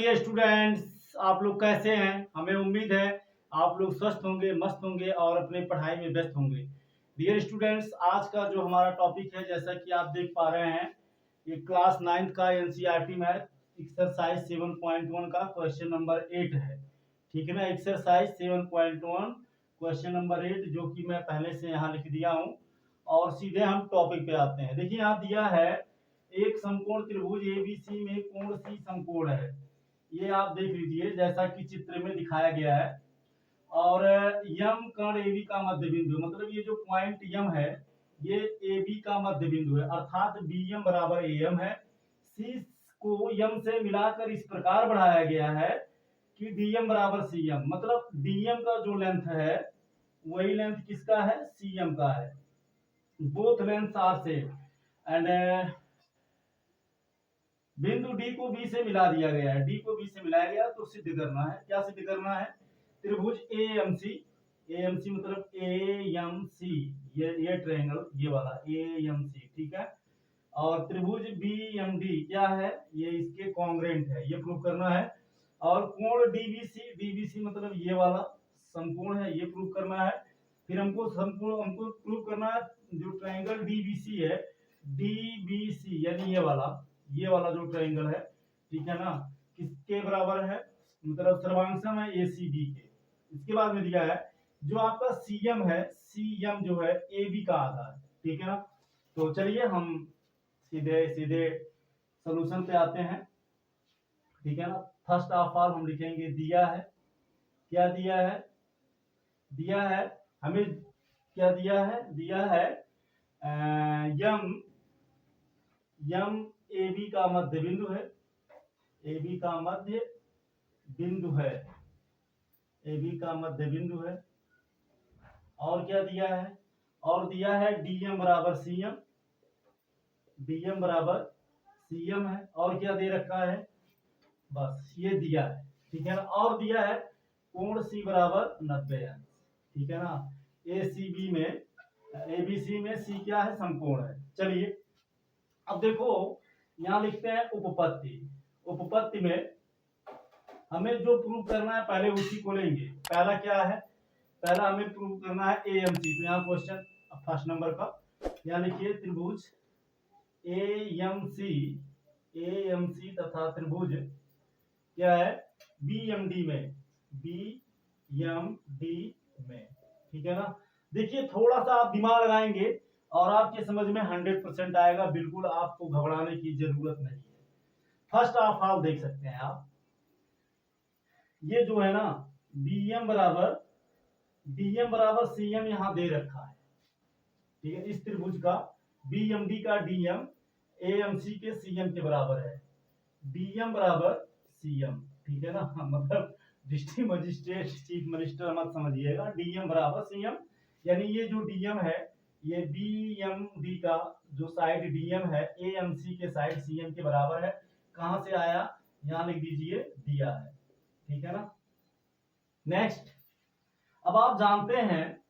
Dear students, आप लोग कैसे हैं? हमें उम्मीद है आप लोग स्वस्थ होंगे, मस्त होंगे और अपने पढ़ाई में व्यस्त होंगे। डियर स्टूडेंट्स, आज का जो हमारा टॉपिक है, जैसा कि आप देख पा रहे हैं, ये क्लास 9th का एनसीईआरटी मैथ एक्सरसाइज 7.1 का क्वेश्चन नंबर 8 है। ठीक है ना? एक्सरसाइज 7.1 क्वेश्चन नंबर 8, जो कि मैं पहले से यहाँ लिख दिया हूँ। और सीधे हम टॉपिक पे आते हैं। देखिए, यहाँ दिया है एक समकोण त्रिभुज एबीसी में कोण सी समकोण है। ये आप देख लीजिए जैसा कि चित्र में दिखाया गया है। और यम कर्ण एबी का मध्य बिंदु, मतलब ये जो पॉइंट यम है ये एबी का मध्य बिंदु है, अर्थात बी एम बराबर ए एम है। सी को यम से मिलाकर इस प्रकार बढ़ाया गया है कि डीएम बराबर सी एम, मतलब डीएम का जो लेंथ है वही लेंथ किसका है? सी एम का है। Both length are same and बिंदु डी को बी से मिला दिया गया है। डी को बी से मिलाया गया तो सिद्ध करना है। क्या सिद्ध करना है? त्रिभुज ए एम सी मतलब ए एम सी, ये ट्रायंगल ये वाला ए एम सी, ठीक है। और त्रिभुज बी एम डी क्या है? ये इसके कॉन्ग्रेंट है, ये प्रूव करना है। और कोण डीबीसी मतलब ये वाला समकोण है, ये प्रूव करना है। फिर हमको प्रूव करना है जो ट्रायंगल डीबीसी है, डीबीसी यानी ये वाला जो ट्रायंगल है, ठीक है ना, किसके बराबर है? मतलब सर्वांगसम है एसीबी के। इसके बाद में दिया है जो आपका सीएम है, सीएम जो है एबी का आधा है, ठीक है ना। तो चलिए हम सीधे सीधे सॉल्यूशन पे आते हैं, ठीक है ना। फर्स्ट ऑफ ऑल हम लिखेंगे दिया है। क्या दिया है? दिया है हमें, क्या दिया है? दिया है यम ए बी का मध्य बिंदु है, ए बी का मध्य बिंदु है, ए बी का मध्य बिंदु है। और क्या दिया है? और दिया है डीएम बराबर सीएम, डीएम बराबर सीएम है। और क्या दे रखा है? बस ये दिया है, ठीक है ना। और दिया है कोण सी बराबर 90 अंश, ठीक है ना। एसीबी में, एबीसी में सी क्या है? समकोण है। चलिए अब देखो, यहां लिखते हैं उपपत्ति। उपपत्ति में हमें जो प्रूव करना है पहले उसी को लेंगे। पहला क्या है? पहला हमें प्रूव करना है एएमसी। तो यहाँ क्वेश्चन फर्स्ट नंबर का, यहाँ लिखिए त्रिभुज एएमसी तथा त्रिभुज क्या है? बीएमडी में, बीएमडी में, ठीक है ना। देखिए थोड़ा सा आप दिमाग लगाएंगे और आपके समझ में 100% आएगा। बिल्कुल आपको घबराने की जरूरत नहीं है। फर्स्ट ऑफ ऑल देख सकते हैं आप, ये जो है ना डीएम बराबर सीएम यहां दे रखा है, ठीक है। इस त्रिभुज का बीएमडी का डीएम एएमसी के सीएम के बराबर है। डीएम बराबर सीएम, ठीक है ना। मतलब डिस्ट्रिक्ट मजिस्ट्रेट चीफ मिनिस्टर मत समझिएगा। डीएम बराबर सीएम यानी ये जो डीएम है ये बीएमडी का जो साइड डीएम है एएमसी के साइड सीएम के बराबर है। कहां से आया? यहां लिख दीजिए, दिया है, ठीक है ना। नेक्स्ट, अब आप जानते हैं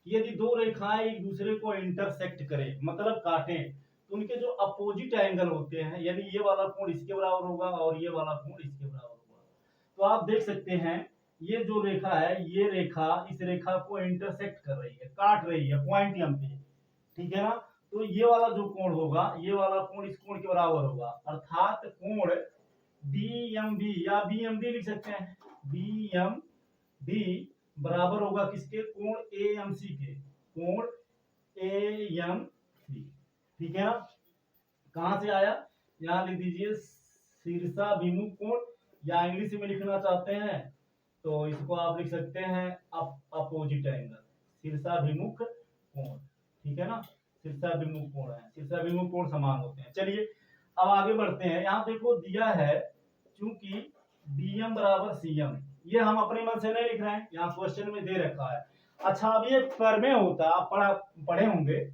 कि यदि दो रेखाएं एक दूसरे को इंटरसेक्ट करें, मतलब काटें, तो उनके जो अपोजिट एंगल होते हैं, यानी ये वाला कोण इसके बराबर होगा और ये वाला कोण इसके बराबर होगा। तो आप देख सकते हैं ये जो रेखा है, ये रेखा इस रेखा को इंटरसेक्ट कर रही है, काट रही है पॉइंट एम पे, ठीक है ना। तो ये वाला जो कोण होगा, ये वाला कोण इस कोण के बराबर होगा, अर्थात कोण डीएमबी या बीएमडी लिख सकते हैं। बीएमडी बराबर होगा किसके? कोण एएमसी के, कोण एएमसी, ठीक है ना। कहां से आया? यहां लिख दीजिए शीर्षाभिमुख कोण, या इंग्लिश में लिखना चाहते हैं तो इसको आप लिख सकते हैं अपोजिट एंगल, शीर्षाभिमुख कोण, ठीक है ना। शीर्षाभिमुख कोण है, शीर्षाभिमुख कोण समान होते हैं। चलिए अब आगे बढ़ते हैं। यहाँ देखो दिया है चूंकि डीएम बराबर सीएम, ये हम अपने मन से नहीं लिख रहे हैं, यहाँ क्वेश्चन में दे रखा है। अच्छा, अब ये प्रमेय होता है, आप पढ़े होंगे,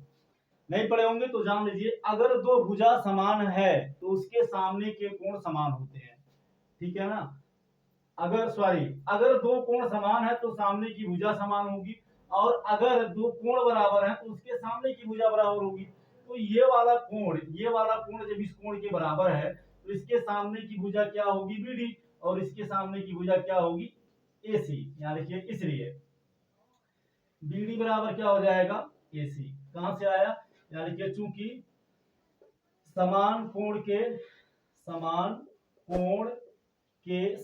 नहीं पढ़े होंगे तो जान लीजिए। अगर दो भुजा समान है तो उसके सामने के कोण समान होते हैं, ठीक है ना। अगर दो कोण समान है तो सामने की भुजा समान होगी, और अगर दो कोण बराबर है तो उसके सामने की भुजा बराबर होगी। तो ये वाला कोण जब इस कोण के बराबर है तो इसके सामने की भुजा क्या होगी? बीडी, और इसके सामने की भुजा क्या होगी, AC। यहाँ लिखिए इसलिए BD बराबर क्या हो जाएगा, AC। कहां से आया, यहाँ लिखिए चूंकि समान कोण के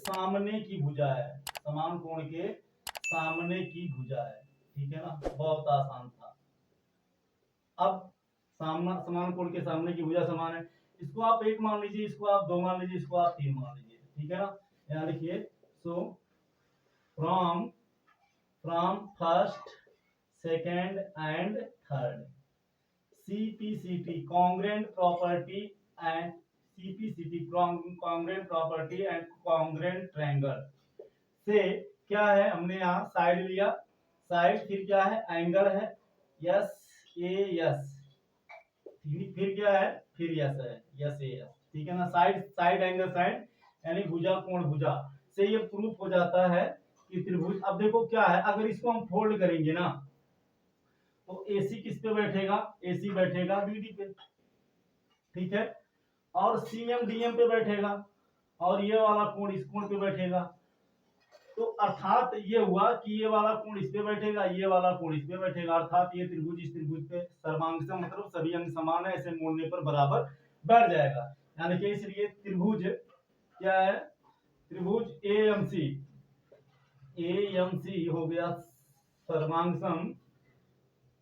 सामने की भुजा है, समान कोण के सामने की भुजा है, ठीक है ना, बहुत आसान था। अब समान कोण के सामने की भुजा समान है, इसको आप 1 मान लीजिए, इसको आप 2 मान लीजिए, इसको आप 3 मान लीजिए, ठीक है ना। यहाँ लिखिए so from first second and third CPCT congruent property and CPCT congruent property and congruent triangle से क्या है, हमने यहाँ साइड लिया, साइड फिर क्या है, एंगल है SAS, फिर क्या है, फिर यस है, SAS, ठीक है ना। साइड एंगल साइड यानी भुजा कोण भुजा से ये प्रूफ हो जाता है कि त्रिभुज। अब देखो क्या है, अगर इसको हम फोल्ड करेंगे ना तो AC किस पे बैठेगा, AC बैठेगा BD पे, ठीक है, और CM DM पे बैठेगा, और ये वाला कोण इस कोण पे बैठेगा। तो अर्थात ये हुआ कि ये वाला कोण इस पे बैठेगा, ये वाला कोण इस पे बैठेगा, अर्थात ये त्रिभुज इस त्रिभुज पे सर्वांगसम, मतलब सभी अंग समान है, ऐसे मोड़ने पर बराबर बैठ जाएगा। यानी कि इसलिए त्रिभुज क्या है, त्रिभुज AMC हो गया सर्वांगसम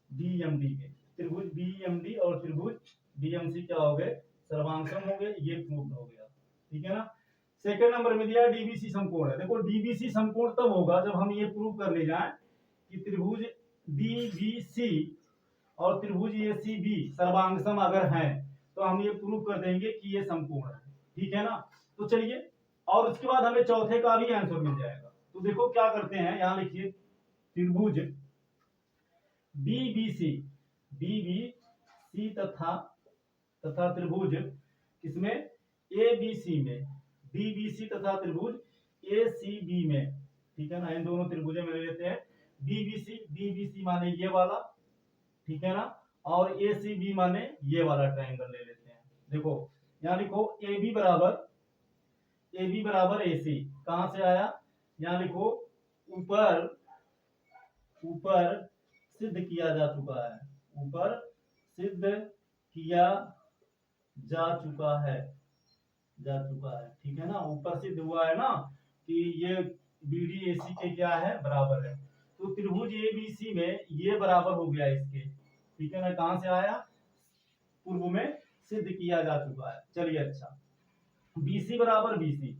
BMD के, त्रिभुज BMD और त्रिभुज BMC क्या हो गए, सर्वांगसम हो गए, ये प्रूव हो गया, ठीक है ना। सेकंड नंबर में दिया DBC समकोण है। देखो DBC समकोण तब होगा जब हम ये प्रूव कर ले जाएं कि त्रिभुज DBC और त्रिभुज ACB सर्वांगसम अगर हैं, तो हम ये प्रूव कर देंगे कि ये समकोण है, ठीक है ना। तो चलिए, और उसके बाद हमें चौथे का भी आंसर मिल जाएगा। तो देखो क्या करते हैं, यहाँ लिखिए त्रिभुज BBC तथा त्रिभुज किसमें, ABC में, DBC तथा त्रिभुज ACB में, ठीक है ना। इन दोनों त्रिभुजों में ले लेते हैं DBC माने ये वाला, ठीक है ना, और ACB माने ये वाला ट्रायंगल ले लेते हैं। देखो यहाँ लिखो AB बराबर AC, कहां से आया, यहाँ लिखो ऊपर सिद्ध किया जा चुका है, ऊपर सिद्ध किया जा चुका है, ठीक है ना। ऊपर सिद्ध हुआ है ना कि ये BD AC के क्या है, बराबर है। तो त्रिभुज ABC में ये बराबर हो गया इसके, ठीक है ना। कहां से आया, पूर्व में सिद्ध किया जा चुका है। चलिए अच्छा, BC बराबर BC,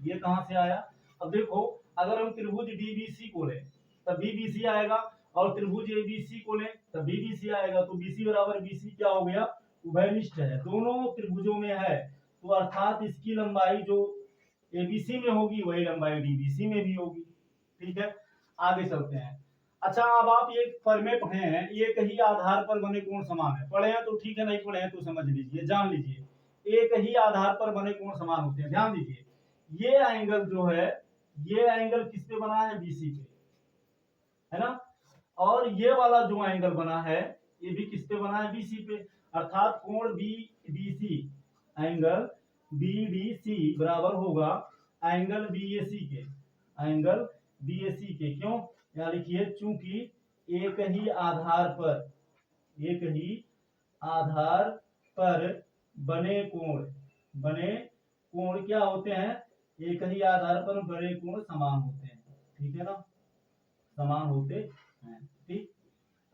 ये कहां से आया। अब देखो अगर हम त्रिभुज DBC को लें तब BBC आएगा, और त्रिभुज ABC को लें तब BBC आएगा। तो BC बराबर BC क्या हो गया, उभयनिष्ठ है, दोनों त्रिभुजों में है, तो अर्थात इसकी लंबाई जो ABC में होगी वही लंबाई DBC में भी होगी, ठीक है। आगे चलते हैं। अच्छा, अब आप ये फॉर्मेट पढ़े हैं, एक ही आधार पर बने कोण समान है, पढ़े हैं तो ठीक है, नहीं पढ़े हैं तो समझ लीजिए, जान लीजिए, एक ही आधार पर बने कोण समान होते हैं। ध्यान दीजिए, ये एंगल जो है, ये एंगल किस पे बना है, BC पे, है ना। और ये वाला जो एंगल बना है ये भी किस पे बना है, BC पे, अर्थात कोण BDC, एंगल BDC बराबर होगा एंगल BAC के, एंगल BAC के। क्यों, यहाँ लिखिए चूंकि एक ही आधार पर बने कोण क्या होते हैं, एक ही आधार पर बने कोण समान होते हैं, ठीक है ना, समान होते हैं, ठीक।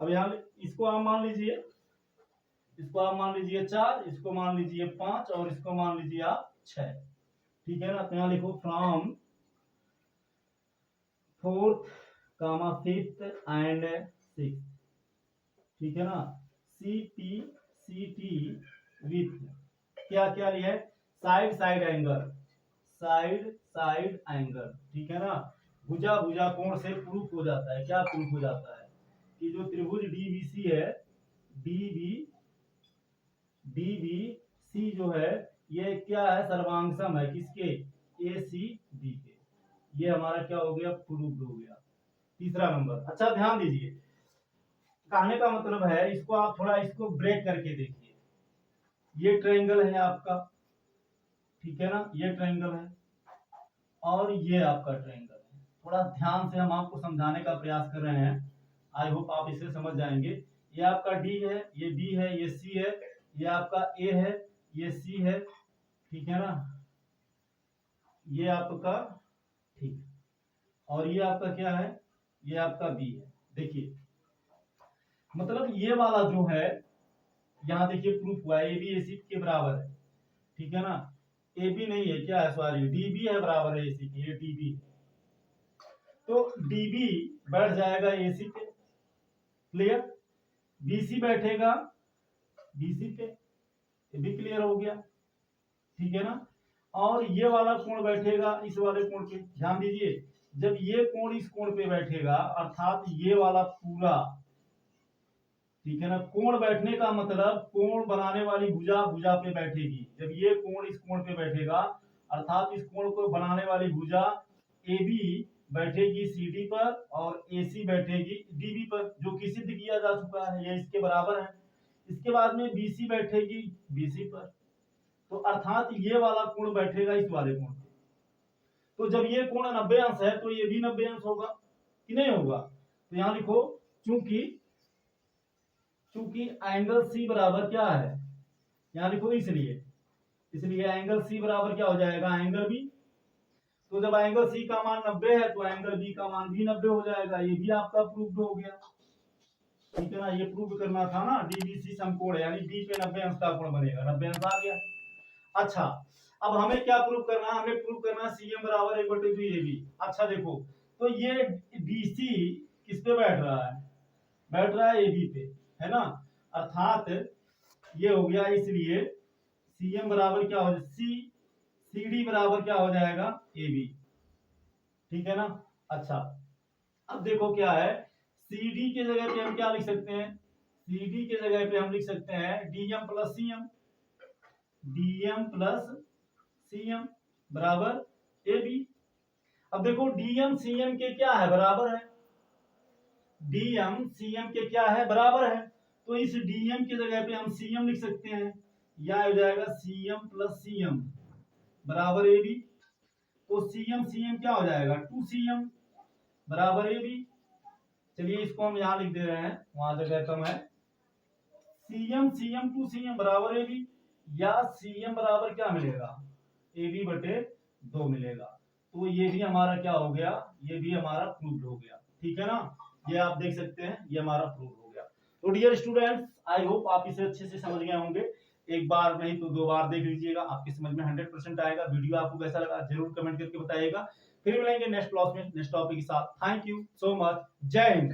अब यहाँ इसको आप मान लीजिए, 4, इसको मान लीजिए 5, और इसको मान लीजिए आप 6, ठीक है ना। तो यहाँ लिखो from 4th, 5th and 6th, ठीक है ना। CPCT विथ क्या क्या लिया है, साइड एंगल, ठीक है ना। भुजा कोण से प्रूफ हो जाता है, क्या प्रूफ हो जाता है कि जो त्रिभुज DBC है, DBC जो है ये क्या है, सर्वांगसम है किसके, ACB के। ये हमारा क्या हो गया, प्रूफ हो गया, तीसरा नंबर। अच्छा ध्यान दीजिए, कहने का मतलब है, इसको आप थोड़ा इसको ब्रेक करके देखिए, ये ट्रायंगल है आपका, ठीक है ना, ये ट्रायंगल है और ये आपका ट्रायंगल है। थोड़ा ध्यान से हम आपको समझाने का प्रयास कर रहे हैं, आई होप आप इसे समझ जाएंगे। ये आपका डी है, ये बी है, ये सी है, ये आपका ए है, ये सी है, ठीक है ना, ये आपका, ठीक, और ये आपका क्या है, ये आपका बी है। देखिए मतलब ये वाला जो है, यहाँ देखिए प्रूफ हुआ ए बी ए सी के बराबर है, ठीक है ना, ए बी नहीं है, क्या है, सॉरी डी बी है, बराबर है ए सी के, ये डी बी है, तो डी बी बैठ जाएगा ए सी पे, क्लियर, बी सी बैठेगा बी सी पे, ये भी क्लियर हो गया, ठीक है ना, और ये वाला कोण बैठेगा इस वाले कोण पे, ध्यान दीजिए, जब ये कोण इस कोण पे बैठेगा अर्थात ये वाला पूरा, ठीक है ना, कोण बैठने का मतलब कोण बनाने वाली भुजा भुजा पे बैठेगी, जब ये कोण इस कोण पे बैठेगा अर्थात इस कोण को बनाने वाली भुजा ए बी बैठेगी सी डी पर और ए सी बैठेगी डी बी पर, जो कि सिद्ध किया जा चुका है, ये इसके बराबर है। इसके बाद में बी सी बैठेगी बी सी पर, तो अर्थात ये वाला कोण बैठेगा इस वाले कोण पे, तो जब ये कोण 90 अंश है तो ये भी 90 अंश होगा कि नहीं होगा, तो यहां लिखो चूंकि एंगल सी बराबर क्या है, यहां लिखो इसलिए एंगल सी बराबर क्या हो जाएगा, एंगल बी, तो जब एंगल सी का मान 90 है तो एंगल बी का मान भी 90 हो जाएगा, ये भी आपका प्रूफ हो गया, ठीक है ना, ये प्रूव करना था ना, डीबीसी समकोण है, यानी बी पे 90 अंश का कोण बनेगा, 90 अंश आ गया। अच्छा अब हमें क्या प्रूव करना है, हमें प्रूव करना है सीएम बराबर 1/2 ए बी। अच्छा देखो, तो ये डीसी किस पे बैठ रहा है, बैठ रहा है ए बी पे, है ना, अर्थात ये हो गया, इसलिए सीएम बराबर क्या हो, सी डी बराबर क्या हो जाएगा, ए बी, ठीक है ना। अच्छा अब देखो क्या है, सी डी की जगह पे हम क्या लिख सकते हैं, सी डी की जगह पे हम लिख सकते हैं DM plus CM, DM plus CM बराबर ए बी। अब देखो डीएम सीएम के क्या है, बराबर है, डीएम सीएम के क्या है, बराबर है, तो इस डीएम की जगह पे हम सीएम लिख सकते हैं, या हो जाएगा सीएम प्लस सीएम बराबर ए बी, तो सीएम सीएम क्या हो जाएगा, 2cm बराबर ए बी। चलिए इसको हम यहां लिख दे रहे हैं, वहां जगह कम है, सीएम सीएम 2cm बराबर ए बी, या सीएम बराबर क्या मिलेगा, ए बी बटे 2 मिलेगा, तो ये भी हमारा क्या हो गया, ये भी हमारा प्रूव हो गया, ठीक है ना, ये आप देख सकते हैं, ये हमारा प्रूव हो गया। तो डियर स्टूडेंट्स, आई होप आप इसे अच्छे से समझ गए होंगे, एक बार नहीं तो 2 बार देख लीजिएगा, आपकी समझ में 100% आएगा। वीडियो आपको कैसा लगा जरूर कमेंट करके बताइएगा। फिर मिलेंगे नेक्स्ट क्लास में नेक्स्ट टॉपिक के साथ। थैंक यू सो मच, जय हिंद।